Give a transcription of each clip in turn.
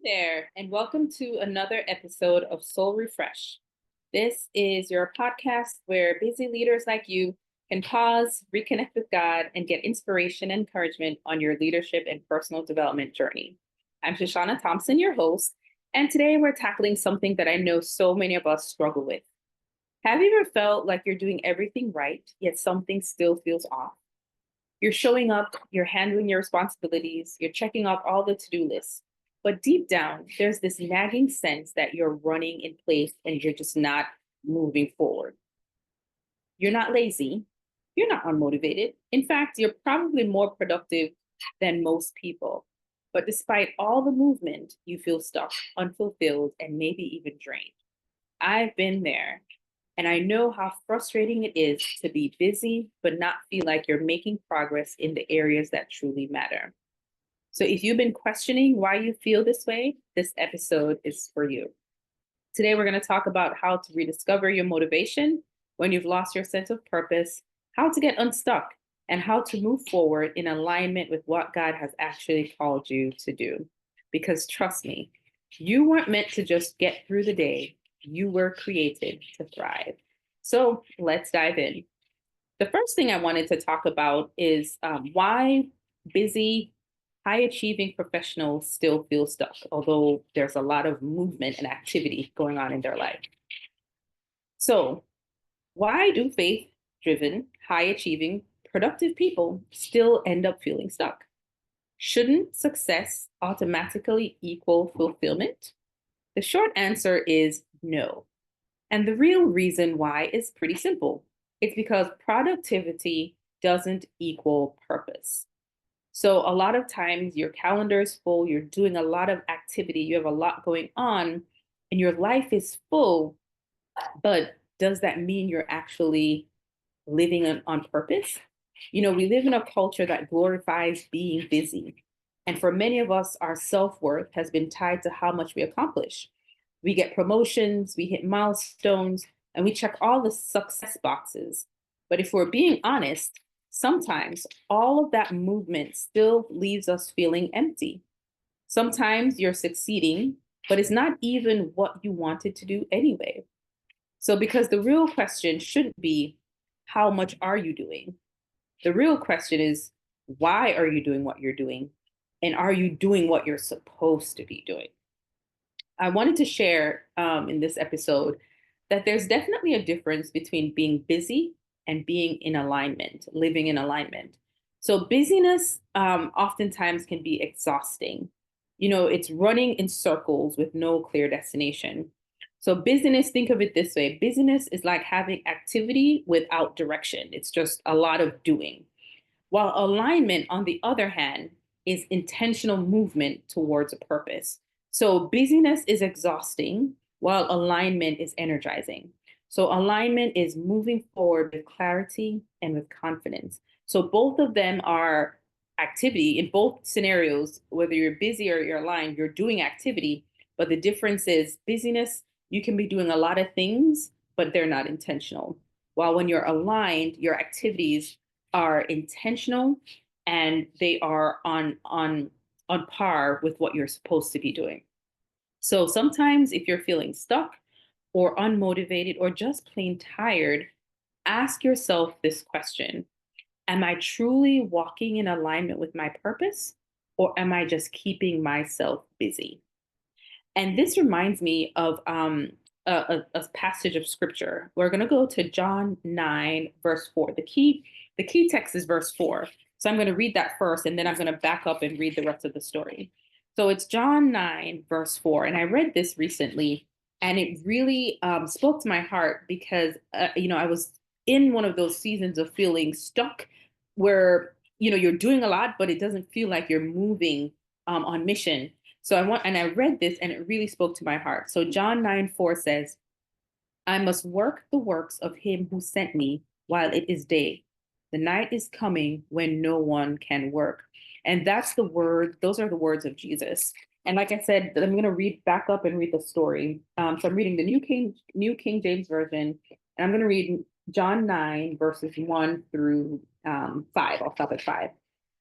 There, and welcome to another episode of Soul Refresh. This is your podcast where busy leaders like you can pause, reconnect with God, and get inspiration and encouragement on your leadership and personal development journey. I'm Shoshana Thompson, your host, and today we're tackling something that I know so many of us struggle with. Have you ever felt like you're doing everything right, yet something still feels off? You're showing up, you're handling your responsibilities, you're checking off all the to-do lists. But deep down, there's this nagging sense that you're running in place and you're just not moving forward. You're not lazy. You're not unmotivated. In fact, you're probably more productive than most people. But despite all the movement, you feel stuck, unfulfilled, and maybe even drained. I've been there. And I know how frustrating it is to be busy, but not feel like you're making progress in the areas that truly matter. So if you've been questioning why you feel this way, this episode is for you. Today, we're going to talk about how to rediscover your motivation when you've lost your sense of purpose, how to get unstuck, and how to move forward in alignment with what God has actually called you to do. Because trust me, you weren't meant to just get through the day. You were created to thrive. So let's dive in. The first thing I wanted to talk about is why busy, high achieving professionals still feel stuck, although there's a lot of movement and activity going on in their life. So, why do faith driven, high achieving, productive people still end up feeling stuck? Shouldn't success automatically equal fulfillment? The short answer is no. And the real reason why is pretty simple. It's because productivity doesn't equal purpose. So a lot of times your calendar is full, you're doing a lot of activity, you have a lot going on, and your life is full. But does that mean you're actually living on purpose? You know, we live in a culture that glorifies being busy. And for many of us, our self worth has been tied to how much we accomplish. We get promotions, we hit milestones, and we check all the success boxes. But if we're being honest, sometimes all of that movement still leaves us feeling empty. Sometimes you're succeeding, but it's not even what you wanted to do anyway. So, because the real question shouldn't be, how much are you doing? The real question is, why are you doing what you're doing? And are you doing what you're supposed to be doing? I wanted to share in this episode that there's definitely a difference between being busy and being in alignment, living in alignment. So, busyness oftentimes can be exhausting. You know, it's running in circles with no clear destination. So, busyness, think of it this way: busyness is like having activity without direction, it's just a lot of doing. While alignment, on the other hand, is intentional movement towards a purpose. So busyness is exhausting, while alignment is energizing. So alignment is moving forward with clarity and with confidence. So both of them are activity in both scenarios, whether you're busy or you're aligned, you're doing activity. But the difference is busyness, you can be doing a lot of things, but they're not intentional. While when you're aligned, your activities are intentional and they are on par with what you're supposed to be doing. So sometimes if you're feeling stuck or unmotivated or just plain tired, ask yourself this question: am I truly walking in alignment with my purpose, or am I just keeping myself busy? And this reminds me of a passage of scripture. We're going to go to John 9, verse 4. The key text is verse 4. So I'm going to read that first, and then I'm going to back up and read the rest of the story. So it's John 9, verse 4. And I read this recently, and it really spoke to my heart because, I was in one of those seasons of feeling stuck where, you're doing a lot, but it doesn't feel like you're moving on mission. And I read this and it really spoke to my heart. So John 9:4 says, I must work the works of him who sent me while it is day. The night is coming when no one can work. And those are the words of Jesus. And like I said, I'm going to read back up and read the story. So I'm reading the New King James Version, and I'm going to read John 9, verses 1 through 5. I'll stop at 5.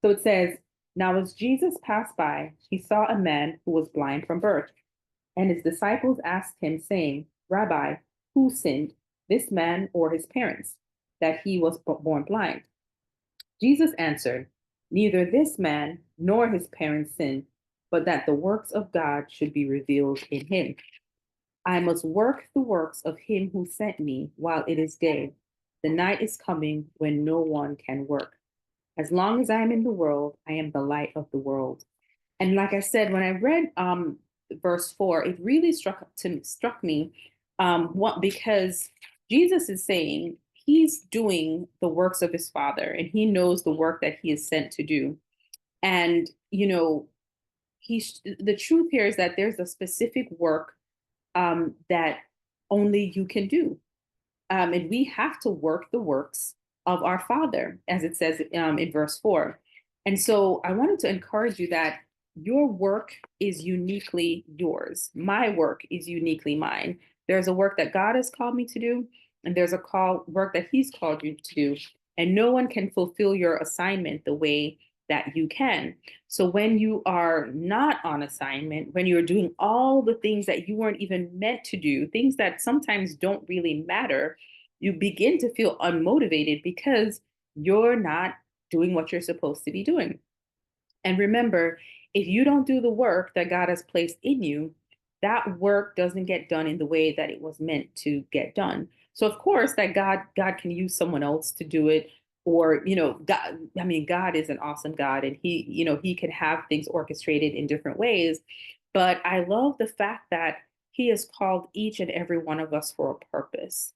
So it says, Now, as Jesus passed by, he saw a man who was blind from birth. And his disciples asked him, saying, Rabbi, who sinned, this man or his parents, that he was born blind? Jesus answered, neither this man nor his parents sinned, but that the works of God should be revealed in him. I must work the works of him who sent me while it is day. The night is coming when no one can work. As long as I am in the world, I am the light of the world. And like I said, when I read verse 4, it really struck me what because Jesus is saying he's doing the works of his Father, and he knows the work that he is sent to do. And the truth here is that there's a specific work that only you can do. And we have to work the works of our Father, as it says in verse 4. And so I wanted to encourage you that your work is uniquely yours. My work is uniquely mine. There's a work that God has called me to do, and there's a work that he's called you to do. And no one can fulfill your assignment the way that you can. So when you are not on assignment, when you're doing all the things that you weren't even meant to do, things that sometimes don't really matter, you begin to feel unmotivated because you're not doing what you're supposed to be doing. And remember, if you don't do the work that God has placed in you, that work doesn't get done in the way that it was meant to get done. So of course that God can use someone else to do it, or God, I mean, God is an awesome God, and he can have things orchestrated in different ways. But I love the fact that he has called each and every one of us for a purpose.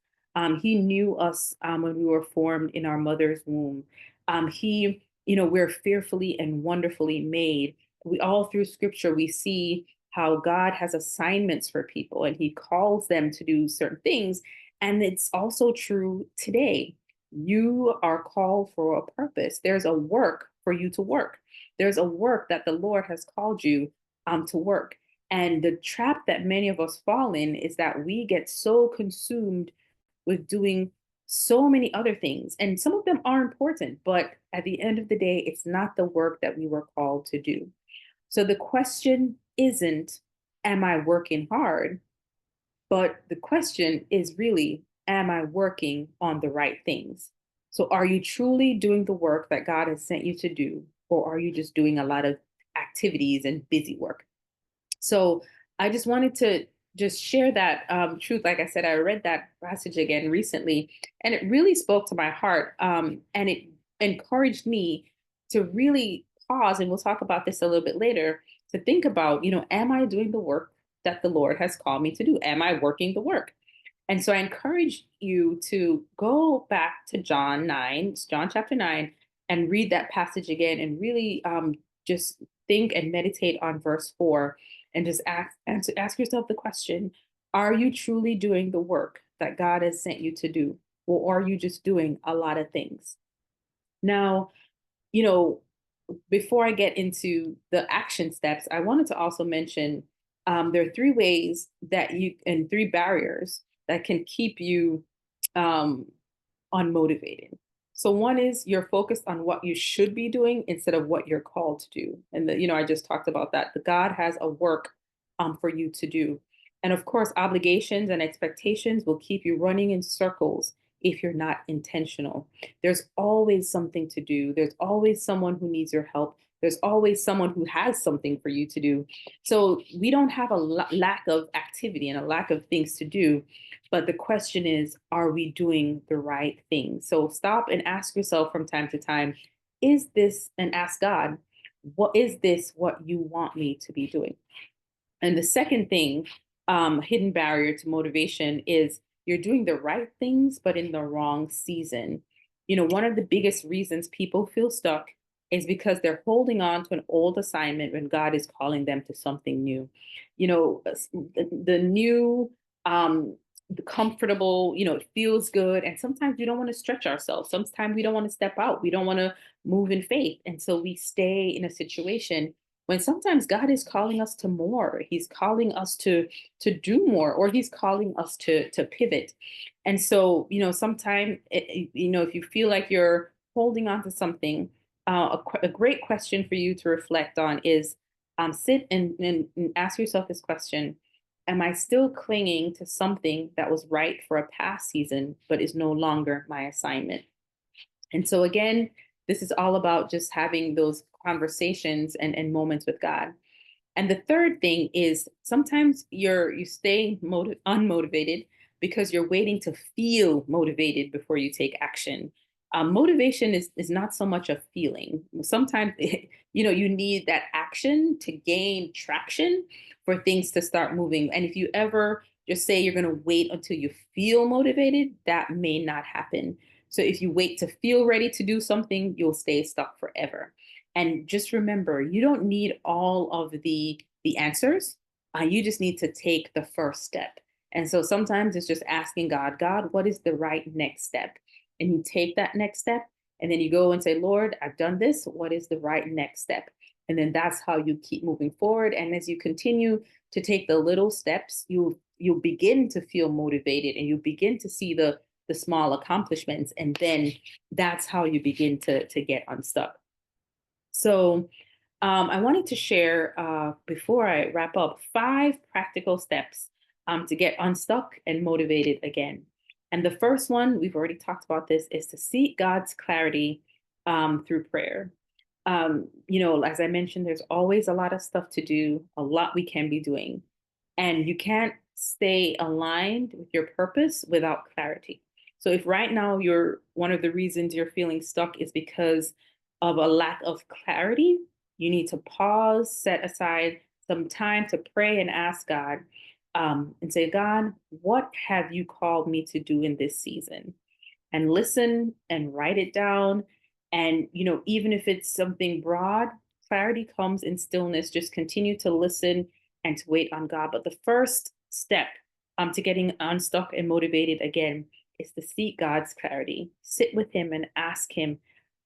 He knew us when we were formed in our mother's womb. We're fearfully and wonderfully made. We all through scripture, we see how God has assignments for people and he calls them to do certain things. And it's also true today. You are called for a purpose. There's a work for you to work. There's a work that the Lord has called you to work. And the trap that many of us fall in is that we get so consumed with doing so many other things. And some of them are important, but at the end of the day, it's not the work that we were called to do. So the question isn't, am I working hard? But the question is really, am I working on the right things? So are you truly doing the work that God has sent you to do? Or are you just doing a lot of activities and busy work? So I just wanted to just share that truth. Like I said, I read that passage again recently, and it really spoke to my heart. And it encouraged me to really pause, and we'll talk about this a little bit later, to think about, am I doing the work that the Lord has called me to do? Am I working the work? And so I encourage you to go back to John chapter 9, and read that passage again, and really just think and meditate on verse 4, and just ask yourself the question, are you truly doing the work that God has sent you to do? Or are you just doing a lot of things? Now, you know, before I get into the action steps, I wanted to also mention there are three ways and three barriers that can keep you um, unmotivated. So one is you're focused on what you should be doing instead of what you're called to do. And I just talked about that. The God has a work for you to do. And of course, obligations and expectations will keep you running in circles if you're not intentional. There's always something to do. There's always someone who needs your help. There's always someone who has something for you to do. So we don't have a lack of activity and a lack of things to do. But the question is, are we doing the right thing? So stop and ask yourself from time to time, and ask God, is this what you want me to be doing? And the second thing, hidden barrier to motivation, is you're doing the right things, but in the wrong season. One of the biggest reasons people feel stuck is because they're holding on to an old assignment when God is calling them to something new. The new, the comfortable, it feels good. And sometimes we don't want to stretch ourselves. Sometimes we don't want to step out. We don't want to move in faith. And so we stay in a situation when sometimes God is calling us to more. He's calling us to do more, or he's calling us to pivot. And so, sometimes, if you feel like you're holding on to something, a great question for you to reflect on is sit and ask yourself this question. Am I still clinging to something that was right for a past season, but is no longer my assignment? And so, again, this is all about just having those conversations and moments with God. And the third thing is sometimes you stay unmotivated because you're waiting to feel motivated before you take action. Motivation is not so much a feeling. Sometimes you need that action to gain traction for things to start moving. And if you ever just say you're going to wait until you feel motivated, that may not happen. So if you wait to feel ready to do something, you'll stay stuck forever. And just remember, you don't need all of the answers. You just need to take the first step. And so sometimes it's just asking God, God, what is the right next step? And you take that next step, and then you go and say, Lord, I've done this. What is the right next step? And then that's how you keep moving forward. And as you continue to take the little steps, you'll begin to feel motivated, and you begin to see the small accomplishments. And then that's how you begin to get unstuck. So I wanted to share, before I wrap up, 5 practical steps to get unstuck and motivated again. And the first one, we've already talked about this, is to seek God's clarity through prayer. As I mentioned, there's always a lot of stuff to do, a lot we can be doing. And you can't stay aligned with your purpose without clarity. So if right now one of the reasons you're feeling stuck is because of a lack of clarity, you need to pause, set aside some time to pray and ask God, and say, God, what have you called me to do in this season? And listen and write it down. And, even if it's something broad, clarity comes in stillness. Just continue to listen and to wait on God. But the first step to getting unstuck and motivated again is to seek God's clarity. Sit with Him and ask Him,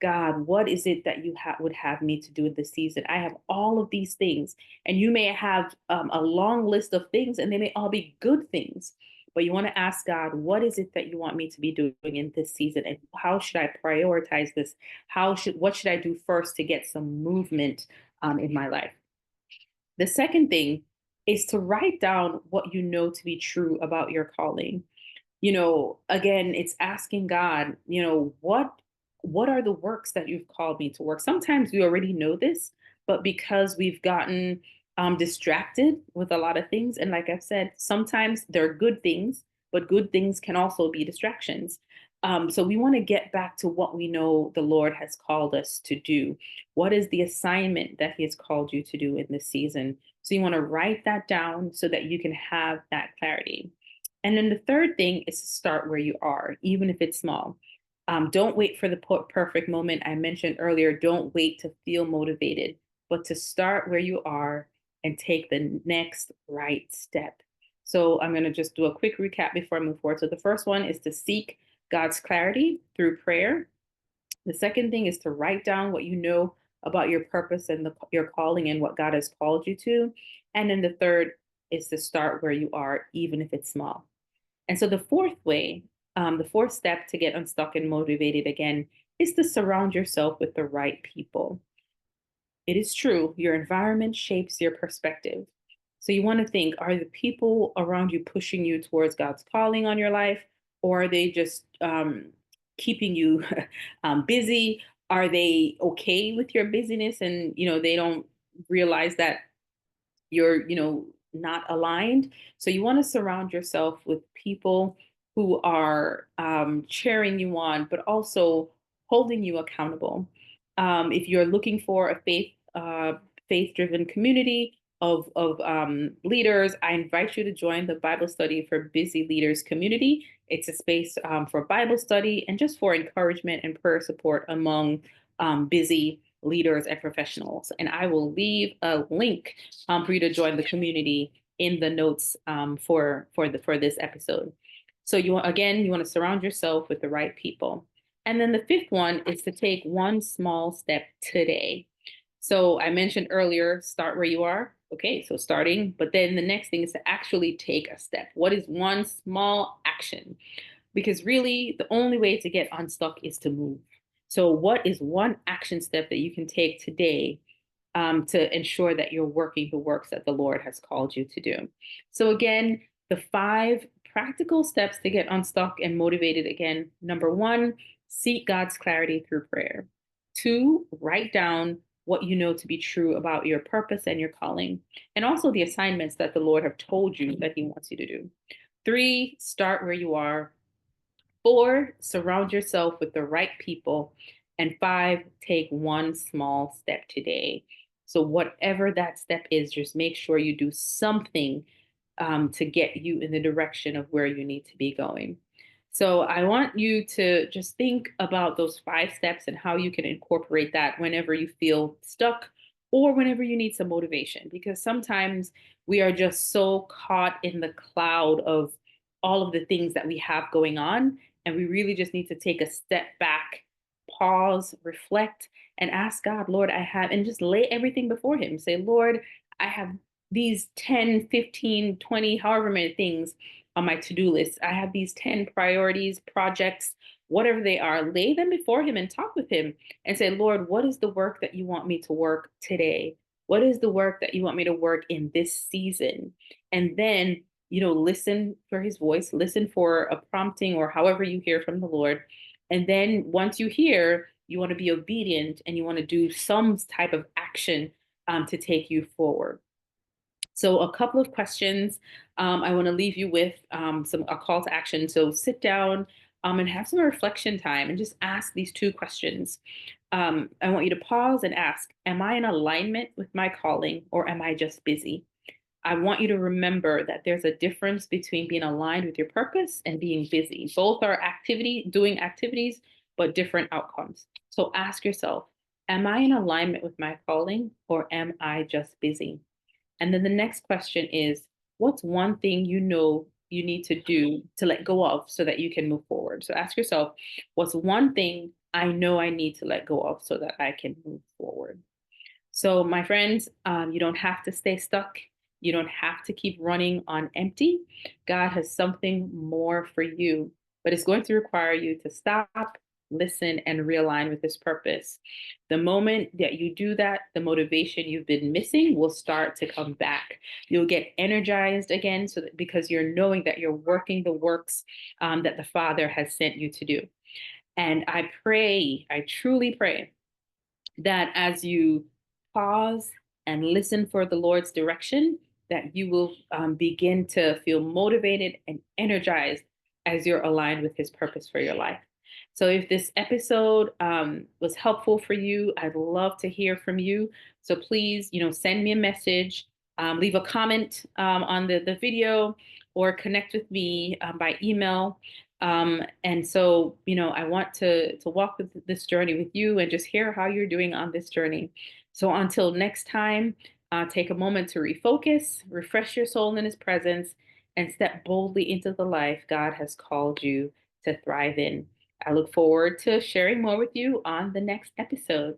God, what is it that you would have me to do in this season? I have all of these things, and you may have a long list of things, and they may all be good things. But you want to ask God, what is it that you want me to be doing in this season, and how should I prioritize this? What should I do first to get some movement in my life? The second thing is to write down what you know to be true about your calling. Again, it's asking God, what are the works that you've called me to work? Sometimes we already know this, but because we've gotten distracted with a lot of things, and like I've said, sometimes they're good things, but good things can also be distractions. So we want to get back to what we know the Lord has called us to do. What is the assignment that He has called you to do in this season? So you want to write that down so that you can have that clarity. And then the third thing is to start where you are, even if it's small. Don't wait for the perfect moment. I mentioned earlier, don't wait to feel motivated, but to start where you are and take the next right step. So I'm going to just do a quick recap before I move forward. So the first one is to seek God's clarity through prayer. The second thing is to write down what you know about your purpose and your calling and what God has called you to. And then the third is to start where you are, even if it's small. And so the fourth step to get unstuck and motivated again is to surround yourself with the right people. It is true, your environment shapes your perspective. So you want to think, are the people around you pushing you towards God's calling on your life? Or are they just keeping you busy? Are they okay with your busyness, and they don't realize that you're not aligned? So you want to surround yourself with people who are cheering you on, but also holding you accountable. If you're looking for a faith-driven community of leaders, I invite you to join the Bible Study for Busy Leaders community. It's a space for Bible study and just for encouragement and prayer support among busy leaders and professionals. And I will leave a link for you to join the community in the notes for this episode. So you want to surround yourself with the right people. And then the fifth one is to take one small step today. So I mentioned earlier, start where you are. Okay, so starting, but then the next thing is to actually take a step. What is one small action? Because really, the only way to get unstuck is to move. So, what is one action step that you can take today to ensure that you're working the works that the Lord has called you to do? So, again, the 5 practical steps to get unstuck and motivated again. Number 1, seek God's clarity through prayer. 2, write down what you know to be true about your purpose and your calling, and also the assignments that the Lord have told you that He wants you to do. 3, start where you are. 4, surround yourself with the right people. And 5, take one small step today. So, whatever that step is, just make sure you do something to get you in the direction of where you need to be going. So, I want you to just think about those 5 steps and how you can incorporate that whenever you feel stuck or whenever you need some motivation, because sometimes we are just so caught in the cloud of all of the things that we have going on. And we really just need to take a step back, pause, reflect, and ask God, Lord, I have, and just lay everything before Him. Say, Lord, I have these 10, 15, 20, however many things on my to do list. I have these 10 priorities, projects, whatever they are. Lay them before Him and talk with Him and say, Lord, what is the work that you want me to work today? What is the work that you want me to work in this season? And then listen for His voice, listen for a prompting or however you hear from the Lord. And then once you hear, you want to be obedient and you want to do some type of action to take you forward. So, a couple of questions I want to leave you with, a call to action. So, sit down and have some reflection time and just ask these 2 questions. I want you to pause and ask, am I in alignment with my calling, or am I just busy? I want you to remember that there's a difference between being aligned with your purpose and being busy. Both are doing activities, but different outcomes. So ask yourself, am I in alignment with my calling, or am I just busy? And then the next question is, what's one thing you know you need to do to let go of so that you can move forward? So ask yourself, what's one thing I know I need to let go of so that I can move forward? So, my friends, you don't have to stay stuck. You don't have to keep running on empty. God has something more for you, but it's going to require you to stop, listen, and realign with His purpose. The moment that you do that, the motivation you've been missing will start to come back. You'll get energized again, because you're knowing that you're working the works that the Father has sent you to do. And I truly pray that as you pause and listen for the Lord's direction, that you will begin to feel motivated and energized as you're aligned with His purpose for your life. So, if this episode was helpful for you, I'd love to hear from you. So, please, send me a message, leave a comment on the video, or connect with me by email. And so, I want to walk with this journey with you and just hear how you're doing on this journey. So until next time, take a moment to refocus, refresh your soul in His presence, and step boldly into the life God has called you to thrive in. I look forward to sharing more with you on the next episode.